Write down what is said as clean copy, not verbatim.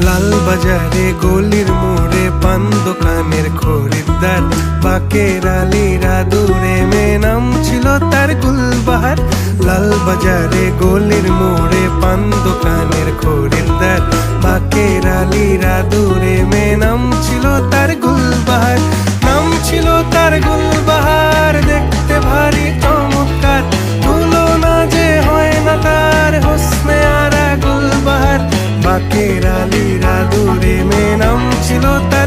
লাল বাজারে গলির মোড়ে পান দোকানের খরিদ্দার, বাকের আলীরা দূরে মেয়ে নাম ছিল তার গুলবাহার। লাল বাজারে গলির মোড়ে পান দোকানের খরিদ্দার, বাকের আলীরা দূরে মেয়ে নাম ছিল তার গুলবাহার। নাম ছিল তার গুলবাহার, দেখতে ভারী চমৎকার, তুলনা যে হয় না তার হোসনে আরা গুলবাহার। বাকের আলীরা দূরে মেয়ে নাম ছিল তার